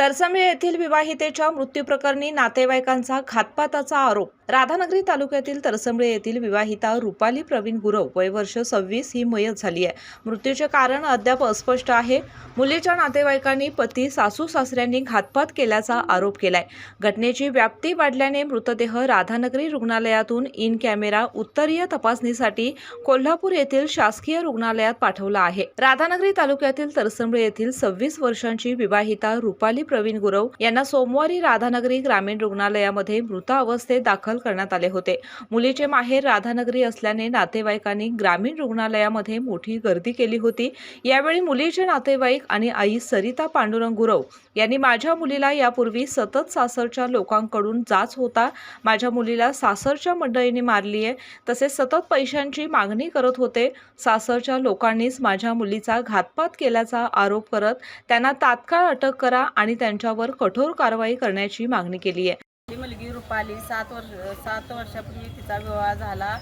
तरसंबळे येथील विवाहितेच्या मृत्यूप्रकरणी नातेवाईकांचा घातपाताचा आरोप। राधानगरी तालुक्यातील तरसंबळे येथील विवाहिता रुपाली प्रवीण गुरव वय वर्ष 26 ही मयत झाली आहे। मृत्यूचे कारण अद्याप अस्पष्ट आहे। मुलीच्या नातेवाईकांनी पती सासू सासऱ्यांनी घातपात केल्याचा आरोप केलाय। घटनेची व्याप्ती वाढल्याने मृतदेह राधानगरी रुग्णालयातून इन कॅमेरा उत्तरीय तपासणीसाठी कोल्हापूर येथील शासकीय रुग्णालयात पाठवला आहे। राधानगरी तालुक्यातील तरसंबळे येथील 26 वर्षांची विवाहिता रुपाली प्रवीण गुरव यांना सोमवारी राधानगरी ग्रामीण रुग्णालयामध्ये मृत अवस्थेत दाखल करण्यात आले होते। मुलीचे माहेर राधानगरी असल्याने नातेवाईकांनी ग्रामीण रुग्णालयामध्ये मोठी गर्दी केली होती। यावेळी मुलीचे नातेवाईक आणि आई सरिता पांडुरंग गुरव यांनी माझ्या मुलीला यापूर्वी सतत सासरच्या लोकांकडून जाच होता, माझ्या मुलीला सासरच्या मंडळींनी मारली आहे, तसेच सतत पैशांची मागणी करत होते। सासरच्या लोकांनीच माझ्या मुलीचा घातपात केल्याचा आरोप करत त्यांना तात्काळ अटक करा आणि त्यांच्यावर कठोर कारवाई करण्याची मागणी केली आहे। ही मुलगी रुपाली 7 वर्षापूर्वी तिचा विवाह झाला।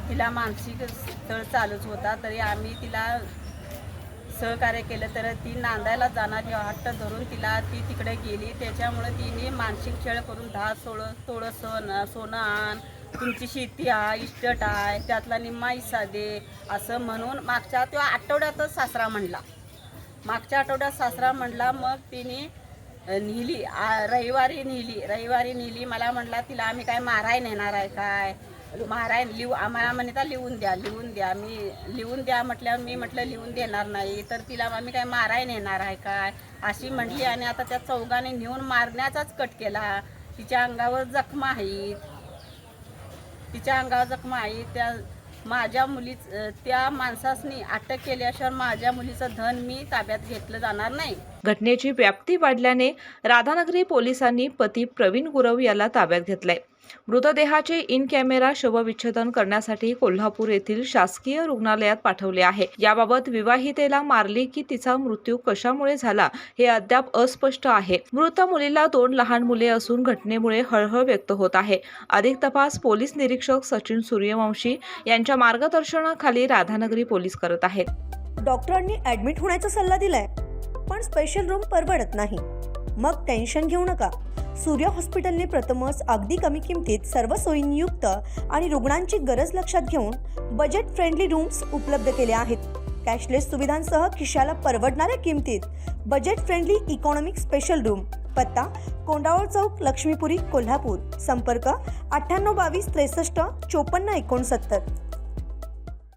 तिला मानसिक स्थळ चालूच होता, तरी आम्ही तिला सहकार्य केलं, तर ती नांदायला जाणारी हट्ट धरून ती तिकडे गेली। त्याच्यामुळे तिने मानसिक छळ करून 10 तोळं सोनं आण, तुमची शेती आहे, इस्टेट आहे, त्यातला निम्मा हिस्सा दे असं म्हणून मागच्या आठवड्यातच सासरा म्हणला। मग तिने नेली, रविवारी नेली। मला म्हटला तिला आम्ही काय माराय नेणार आहे काय, आम्हाला म्हणता लिहून द्या। मी लिहून द्या म्हटल्यावर मी म्हटलं लिहून देणार नाही, तर तिला आम्ही काय माराय नेणार आहे काय अशी म्हटली। आणि आता त्या चौघाने नेऊन मारण्याचाच कट केला। तिच्या अंगावर जखमा आहेत, त्या माझ्या त्या माणसासनी अटक केल्याशिवाय माझ्या मुलीचं धन मी ताब्यात घेतलं जाणार नाही। घटनेची व्याप्ती वाढल्याने राधानगरी पोलिसांनी पती प्रवीण गुरव याला ताब्यात घेतलंय। मृतदेहाचे इन कॅमेरा शवविच्छेदन करण्यासाठी कोल्हापूर येथील शासकीय रुग्णालयात पाठवले आहे। याबाबत विवाहितेला मारली की तिचा मृत्यू कशामुळे झाला हे अद्याप अस्पष्ट आहे। मृत मुलीला 2 लहान मुले असून घटनेमुळे हळहळ व्यक्त होत आहे। अधिक तपास पोलीस निरीक्षक सचिन सूर्यवंशी यांच्या मार्गदर्शनाखाली राधानगरी पोलीस करत आहेत। डॉक्टरांनी ऍडमिट होण्याचा सल्ला दिलाय, पण स्पेशल रूम परवडत नाही। मग टेन्शन घेऊ नका। सूर्य हॉस्पिटलने प्रथमच अगदी कमी किमतीत सर्व सोयींयुक्त आणि रुग्णांची गरज लक्षात घेऊन बजेट फ्रेंडली रूम्स उपलब्ध केले आहेत। कॅशलेस सुविधांसह खिशाला परवडणाऱ्या किमतीत budget friendly economic special room. पत्ता कोंडावळ चौक, लक्ष्मीपुरी, कोल्हापूर। संपर्क 9822 63 54 69।